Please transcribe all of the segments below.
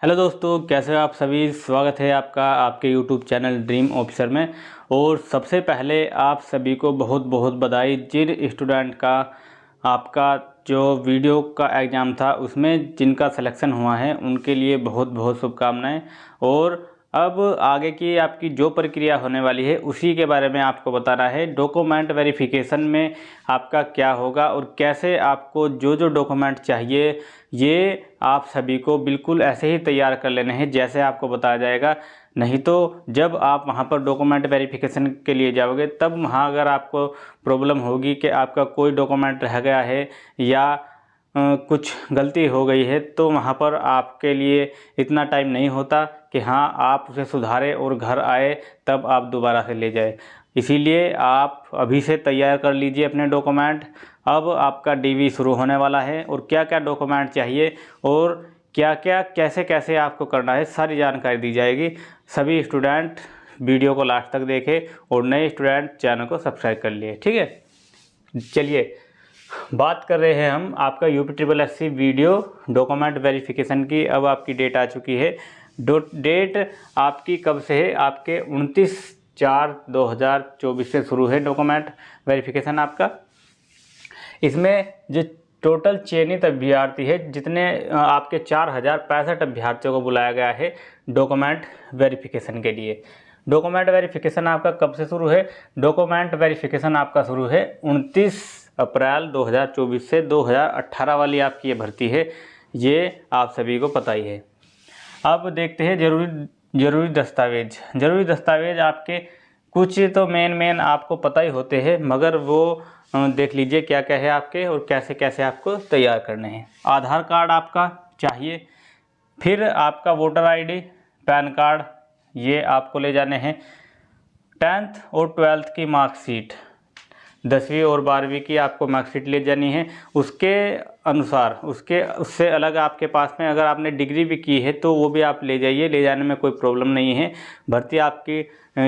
Hello दोस्तों, कैसे हो आप सभी। स्वागत है आपका आपके यूट्यूब चैनल ड्रीम ऑफिसर में। और सबसे पहले आप सभी को बहुत बहुत बधाई। जिन स्टूडेंट का आपका जो वीडियो का एग्ज़ाम था उसमें जिनका सिलेक्शन हुआ है उनके लिए बहुत बहुत शुभकामनाएं। और अब आगे की आपकी जो प्रक्रिया होने वाली है उसी के बारे में आपको बताना है। डॉक्यूमेंट वेरिफिकेशन में आपका क्या होगा और कैसे आपको जो जो डॉक्यूमेंट चाहिए ये आप सभी को बिल्कुल ऐसे ही तैयार कर लेने हैं जैसे आपको बताया जाएगा। नहीं तो जब आप वहाँ पर डॉक्यूमेंट वेरिफिकेशन के लिए जाओगे तब वहाँ अगर आपको प्रॉब्लम होगी कि आपका कोई डॉक्यूमेंट रह गया है या कुछ गलती हो गई है, तो वहाँ पर आपके लिए इतना टाइम नहीं होता कि हाँ आप उसे सुधारें और घर आए तब आप दोबारा से ले जाए। इसीलिए आप अभी से तैयार कर लीजिए अपने डॉक्यूमेंट। अब आपका डीवी शुरू होने वाला है और क्या क्या डॉक्यूमेंट चाहिए और क्या क्या कैसे कैसे आपको करना है सारी जानकारी दी जाएगी। सभी स्टूडेंट वीडियो को लास्ट तक देखें और नए स्टूडेंट चैनल को सब्सक्राइब कर लिए। ठीक है, चलिए बात कर रहे हैं हम आपका UPSSC वीडियो डॉक्यूमेंट वेरिफिकेशन की। अब आपकी डेट आ चुकी है। डेट आपकी कब से है? आपके 29/4/2024 से शुरू है डॉक्यूमेंट वेरिफिकेशन आपका। इसमें जो टोटल चयनित अभ्यर्थी है, जितने आपके 4065 अभ्यर्थियों को बुलाया गया है डॉक्यूमेंट वेरिफिकेशन के लिए। डॉक्यूमेंट वेरिफिकेशन आपका कब से शुरू है? डॉक्यूमेंट वेरिफिकेशन आपका शुरू है 29 अप्रैल 2024 से। 2018 वाली आपकी ये भर्ती है, ये आप सभी को पता ही है। अब देखते हैं जरूरी दस्तावेज। जरूरी दस्तावेज आपके कुछ तो मेन आपको पता ही होते हैं, मगर वो देख लीजिए क्या क्या है आपके और कैसे कैसे आपको तैयार करने हैं। आधार कार्ड आपका चाहिए, फिर आपका वोटर ID, पैन कार्ड ये आपको ले जाने हैं। 10th और 12th की मार्कशीट, 10वीं और 12वीं की आपको मार्कशीट ले जानी है। उसके अनुसार उससे अलग आपके पास में अगर आपने डिग्री भी की है तो वो भी आप ले जाइए, ले जाने में कोई प्रॉब्लम नहीं है। भर्ती आपकी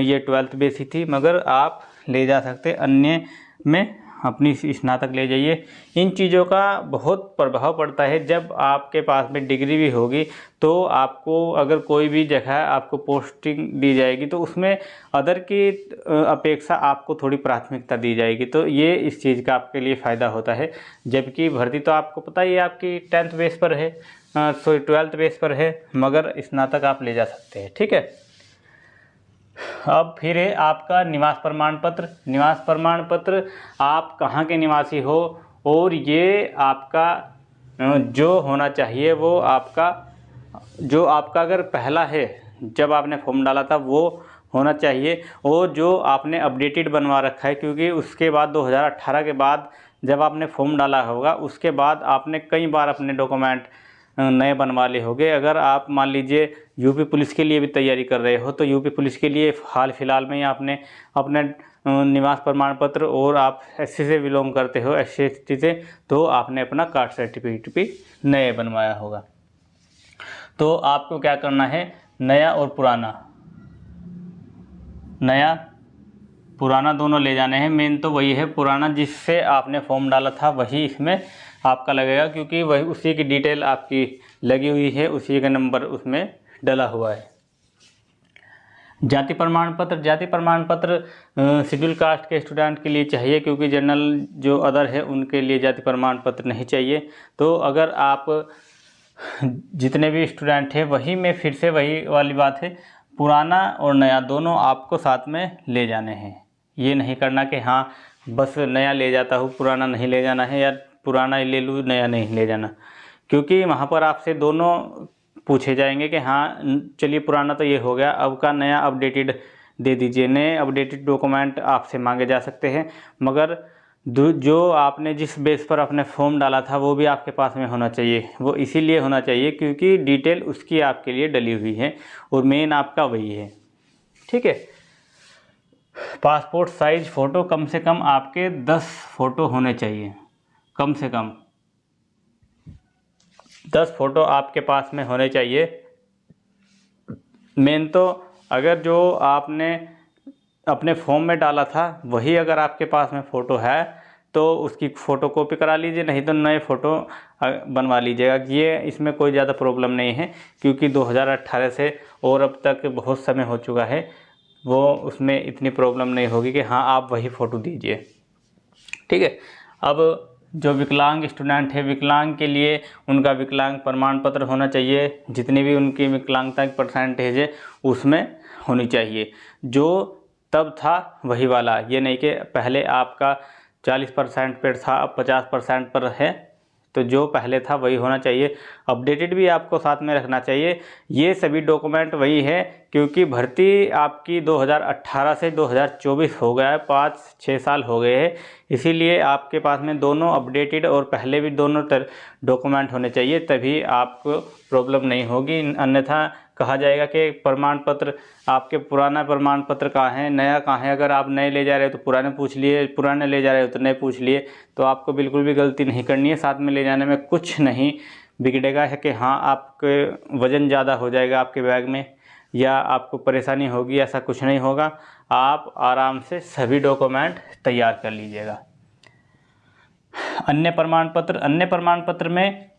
ये 12th बेसी थी, मगर आप ले जा सकते अन्य में अपनी स्नातक ले जाइए। इन चीज़ों का बहुत प्रभाव पड़ता है। जब आपके पास में डिग्री भी होगी तो आपको अगर कोई भी जगह आपको पोस्टिंग दी जाएगी तो उसमें अदर की अपेक्षा आपको थोड़ी प्राथमिकता दी जाएगी। तो ये इस चीज़ का आपके लिए फ़ायदा होता है। जबकि भर्ती तो आपको पता ही है आपकी 10th बेस पर है, 12th बेस पर है, मगर स्नातक आप ले जा सकते हैं। ठीक है। अब फिर है आपका निवास प्रमाण पत्र। निवास प्रमाण पत्र आप कहाँ के निवासी हो और ये आपका जो होना चाहिए वो आपका जो आपका अगर पहला है जब आपने फॉर्म डाला था वो होना चाहिए, और जो आपने अपडेटेड बनवा रखा है, क्योंकि उसके बाद 2018 के बाद जब आपने फॉर्म डाला होगा उसके बाद आपने कई बार अपने डॉक्यूमेंट नए बनवा लिए होंगे। अगर आप मान लीजिए यूपी पुलिस के लिए भी तैयारी कर रहे हो तो यूपी पुलिस के लिए हाल फिलहाल में ही आपने अपने निवास प्रमाण पत्र, और आप SC से बिलोंग करते हो, SC ST से, तो आपने अपना कास्ट सर्टिफिकेट भी नए बनवाया होगा। तो आपको क्या करना है, नया और पुराना दोनों ले जाने हैं। मेन तो वही है, पुराना जिससे आपने फॉर्म डाला था वही इसमें आपका लगेगा, क्योंकि वही उसी की डिटेल आपकी लगी हुई है, उसी का नंबर उसमें डला हुआ है। जाति प्रमाण पत्र शेड्यूल कास्ट के स्टूडेंट के लिए चाहिए, क्योंकि जनरल जो अदर है उनके लिए जाति प्रमाण पत्र नहीं चाहिए। तो अगर आप जितने भी स्टूडेंट हैं वही में फिर से वही वाली बात है, पुराना और नया दोनों आपको साथ में ले जाने हैं। ये नहीं करना कि हाँ बस नया ले जाता हूँ पुराना नहीं ले जाना है, या पुराना ले लूँ नया नहीं ले जाना, क्योंकि वहाँ पर आपसे दोनों पूछे जाएंगे कि हाँ चलिए पुराना तो ये हो गया, अब का नया अपडेटेड दे दीजिए। नए अपडेटेड डॉक्यूमेंट आपसे मांगे जा सकते हैं, मगर जो आपने जिस बेस पर अपने फॉर्म डाला था वो भी आपके पास में होना चाहिए। वो इसीलिए होना चाहिए क्योंकि डिटेल उसकी आपके लिए डली हुई है और मेन आपका वही है। ठीक है। पासपोर्ट साइज फ़ोटो कम से कम आपके 10 फ़ोटो होने चाहिए, कम से कम 10 फ़ोटो आपके पास में होने चाहिए। मेन तो अगर जो आपने अपने फॉर्म में डाला था वही अगर आपके पास में फ़ोटो है तो उसकी फ़ोटोकॉपी करा लीजिए, नहीं तो नए फ़ोटो बनवा लीजिएगा। ये इसमें कोई ज़्यादा प्रॉब्लम नहीं है, क्योंकि 2018 से और अब तक बहुत समय हो चुका है, वो उसमें इतनी प्रॉब्लम नहीं होगी कि हाँ आप वही फ़ोटो दीजिए। ठीक है। अब जो विकलांग स्टूडेंट है, विकलांग के लिए उनका विकलांग प्रमाण पत्र होना चाहिए, जितनी भी उनकी विकलांगता की परसेंटेज है उसमें होनी चाहिए। जो तब था वही वाला, ये नहीं कि पहले आपका 40% पर था अब 50% पर है, तो जो पहले था वही होना चाहिए। अपडेटेड भी आपको साथ में रखना चाहिए। ये सभी डॉक्यूमेंट वही है, क्योंकि भर्ती आपकी 2018 से 2024 हो गया है, 5-6 साल हो गए हैं, इसीलिए आपके पास में दोनों अपडेटेड और पहले भी दोनों डॉक्यूमेंट होने चाहिए, तभी आपको प्रॉब्लम नहीं होगी। अन्यथा कहा जाएगा कि प्रमाण पत्र आपके पुराना प्रमाण पत्र कहाँ है, नया कहाँ है। अगर आप नए ले जा रहे हो तो पुराने पूछ लिए, पुराने ले जा रहे हो तो नए पूछ लिए, तो आपको बिल्कुल भी गलती नहीं करनी है। साथ में ले जाने में कुछ नहीं बिगड़ेगा है कि हाँ आपके वज़न ज़्यादा हो जाएगा आपके बैग में, या आपको परेशानी होगी, ऐसा कुछ नहीं होगा। आप आराम से सभी डॉक्यूमेंट तैयार कर लीजिएगा। अन्य प्रमाण पत्र में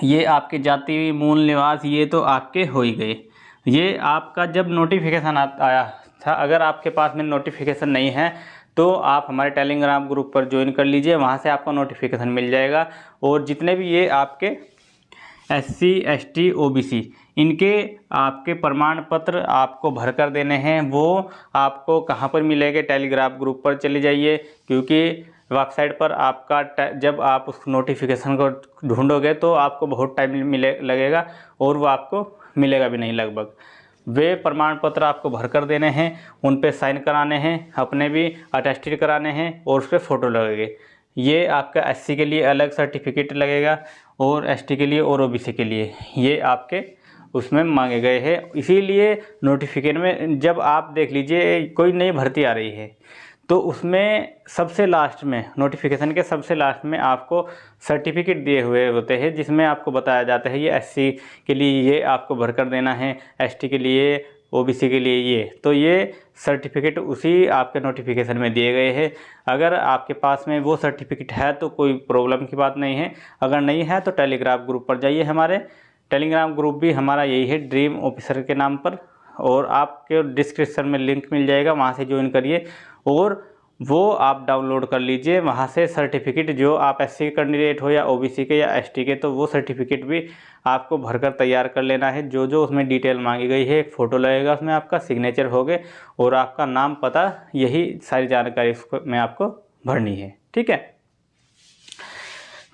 ये आपके जाति, मूल निवास, ये तो आपके हो ही गए। ये आपका जब नोटिफिकेशन आया था, अगर आपके पास में नोटिफिकेशन नहीं है तो आप हमारे टेलीग्राम ग्रुप पर ज्वाइन कर लीजिए, वहाँ से आपको नोटिफिकेशन मिल जाएगा। और जितने भी ये आपके SC ST OBC इनके आपके प्रमाण पत्र आपको भर कर देने हैं, वो आपको कहाँ पर मिलेंगे, टेलीग्राम ग्रुप पर चले जाइए, क्योंकि वेबसाइट पर आपका जब आप उस नोटिफिकेशन को ढूंढोगे तो आपको बहुत टाइम लगेगा और वो आपको मिलेगा भी नहीं लगभग। वे प्रमाण पत्र आपको भर कर देने हैं, उन पे साइन कराने हैं, अपने भी अटेस्टेड कराने हैं और उस पर फ़ोटो लगेंगे। ये आपका SC के लिए अलग सर्टिफिकेट लगेगा और ST के लिए और OBC के लिए ये आपके उसमें मांगे गए हैं। इसीलिए नोटिफिकेशन में जब आप देख लीजिए कोई नई भर्ती आ रही है तो उसमें सबसे लास्ट में, नोटिफिकेशन के सबसे लास्ट में आपको सर्टिफिकेट दिए हुए होते हैं, जिसमें आपको बताया जाता है ये SC के लिए ये आपको भर कर देना है, ST के लिए, OBC के लिए ये। तो ये सर्टिफिकेट उसी आपके नोटिफिकेशन में दिए गए हैं। अगर आपके पास में वो सर्टिफिकेट है तो कोई प्रॉब्लम की बात नहीं है, अगर नहीं है तो टेलीग्राम ग्रुप पर जाइए। हमारे टेलीग्राम ग्रुप भी हमारा यही है, ड्रीम ऑफिसर के नाम पर, और आपके डिस्क्रिप्शन में लिंक मिल जाएगा, वहाँ से ज्वाइन करिए और वो आप डाउनलोड कर लीजिए। वहाँ से सर्टिफिकेट जो आप SC कैंडिडेट हो या OBC के या ST के, तो वो सर्टिफिकेट भी आपको भरकर तैयार कर लेना है। जो जो उसमें डिटेल मांगी गई है, एक फ़ोटो लगेगा उसमें, आपका सिग्नेचर होगे और आपका नाम, पता, यही सारी जानकारी उसको में आपको भरनी है। ठीक है।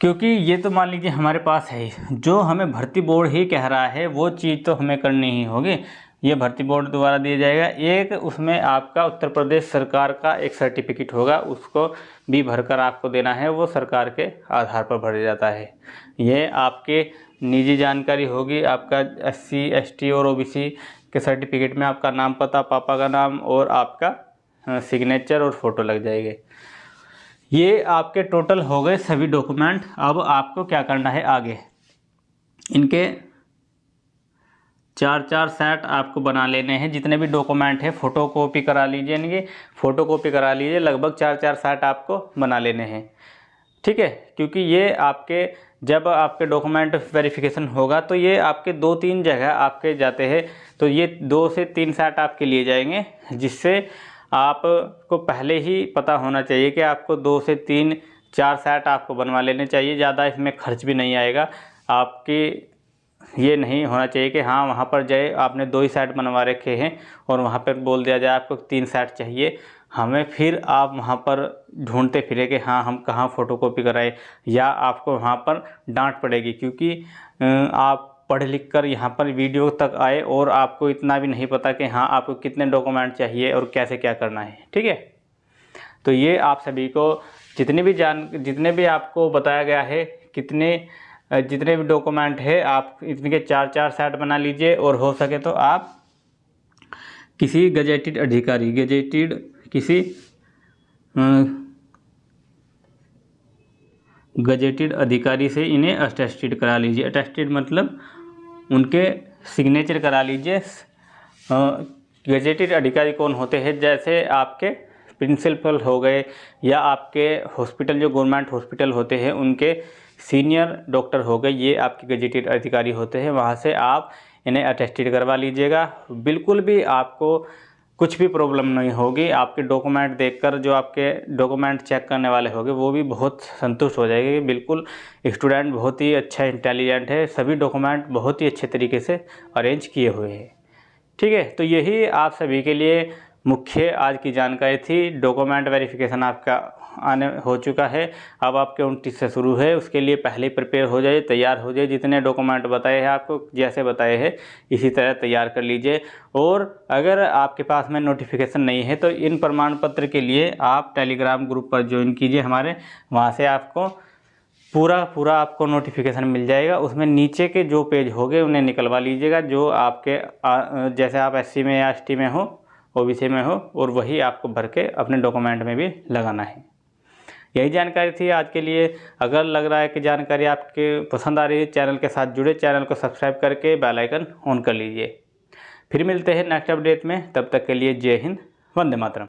क्योंकि ये तो मान लीजिए हमारे पास है, जो हमें भर्ती बोर्ड ही कह रहा है वो चीज़ तो हमें करनी ही होगी। ये भर्ती बोर्ड द्वारा दिया जाएगा। एक उसमें आपका उत्तर प्रदेश सरकार का एक सर्टिफिकेट होगा, उसको भी भरकर आपको देना है, वो सरकार के आधार पर भरा जाता है। ये आपके निजी जानकारी होगी। आपका SC ST और OBC के सर्टिफिकेट में आपका नाम, पता, पापा का नाम और आपका सिग्नेचर और फ़ोटो लग जाएंगे। ये आपके टोटल हो गए सभी डॉक्यूमेंट। अब आपको क्या करना है आगे, इनके 4-4 सेट आपको बना लेने हैं। जितने भी डॉक्यूमेंट है फ़ोटो कॉपी करा लीजिए, इनकी फ़ोटो कॉपी करा लीजिए। लगभग 4-4 सेट आपको बना लेने हैं। ठीक है। क्योंकि ये आपके जब आपके डॉक्यूमेंट वेरिफिकेशन होगा तो ये आपके 2-3 जगह आपके जाते हैं, तो ये 2 से 3 सेट आपके लिए जाएंगे, जिससे आपको पहले ही पता होना चाहिए कि आपको 2 से 3-4 सेट आपको बनवा लेने चाहिए। ज़्यादा इसमें खर्च भी नहीं आएगा। आपकी ये नहीं होना चाहिए कि हाँ वहाँ पर जाए आपने 2 ही सेट बनवा रखे हैं और वहाँ पर बोल दिया जाए आपको 3 सेट चाहिए, हमें फिर आप वहाँ पर ढूंढते फिरे कि हाँ हम कहाँ फ़ोटोकॉपी कराए, या आपको वहाँ पर डांट पड़ेगी। क्योंकि आप पढ़ लिख कर यहाँ पर वीडियो तक आए और आपको इतना भी नहीं पता कि हाँ आपको कितने डॉक्यूमेंट चाहिए और कैसे क्या करना है। ठीक है। तो ये आप सभी को जितने भी आपको बताया गया है, जितने भी डॉक्यूमेंट है, आप इनके 4-4 सेट बना लीजिए। और हो सके तो आप किसी गजेटेड अधिकारी, गजेटेड अधिकारी से इन्हें अटेस्टेड करा लीजिए। अटेस्टेड मतलब उनके सिग्नेचर करा लीजिए। गजेटेड अधिकारी कौन होते हैं, जैसे आपके प्रिंसिपल हो गए या आपके हॉस्पिटल जो गवर्नमेंट हॉस्पिटल होते हैं उनके सीनियर डॉक्टर हो गए, ये आपके गजेटेड अधिकारी होते हैं, वहाँ से आप इन्हें अटेस्टेड करवा लीजिएगा। बिल्कुल भी आपको कुछ भी प्रॉब्लम नहीं होगी। आपके डॉक्यूमेंट देखकर जो आपके डॉक्यूमेंट चेक करने वाले होंगे वो भी बहुत संतुष्ट हो जाएंगे। बिल्कुल स्टूडेंट बहुत ही अच्छा इंटेलिजेंट है, सभी डॉक्यूमेंट बहुत ही अच्छे तरीके से अरेंज किए हुए हैं। ठीक है, तो यही आप सभी के लिए मुख्य आज की जानकारी थी। डॉक्यूमेंट वेरिफिकेशन आपका आने हो चुका है, अब आपके 29 से शुरू है। उसके लिए पहले प्रिपेयर हो जाइए, तैयार हो जाइए। जितने डॉक्यूमेंट बताए हैं आपको, जैसे बताए हैं इसी तरह तैयार कर लीजिए। और अगर आपके पास में नोटिफिकेशन नहीं है तो इन प्रमाण पत्र के लिए आप टेलीग्राम ग्रुप पर ज्वाइन कीजिए हमारे, वहाँ से आपको पूरा आपको नोटिफिकेशन मिल जाएगा। उसमें नीचे के जो पेज होंगे उन्हें निकलवा लीजिएगा, जो आपके जैसे आप SC में या ST में हो, OBC में हो, और वही आपको भर के अपने डॉक्यूमेंट में भी लगाना है। यही जानकारी थी आज के लिए। अगर लग रहा है कि जानकारी आपके पसंद आ रही है, चैनल के साथ जुड़े, चैनल को सब्सक्राइब करके बेल आइकन ऑन कर लीजिए। फिर मिलते हैं नेक्स्ट अपडेट में, तब तक के लिए जय हिंद, वंदे मातरम।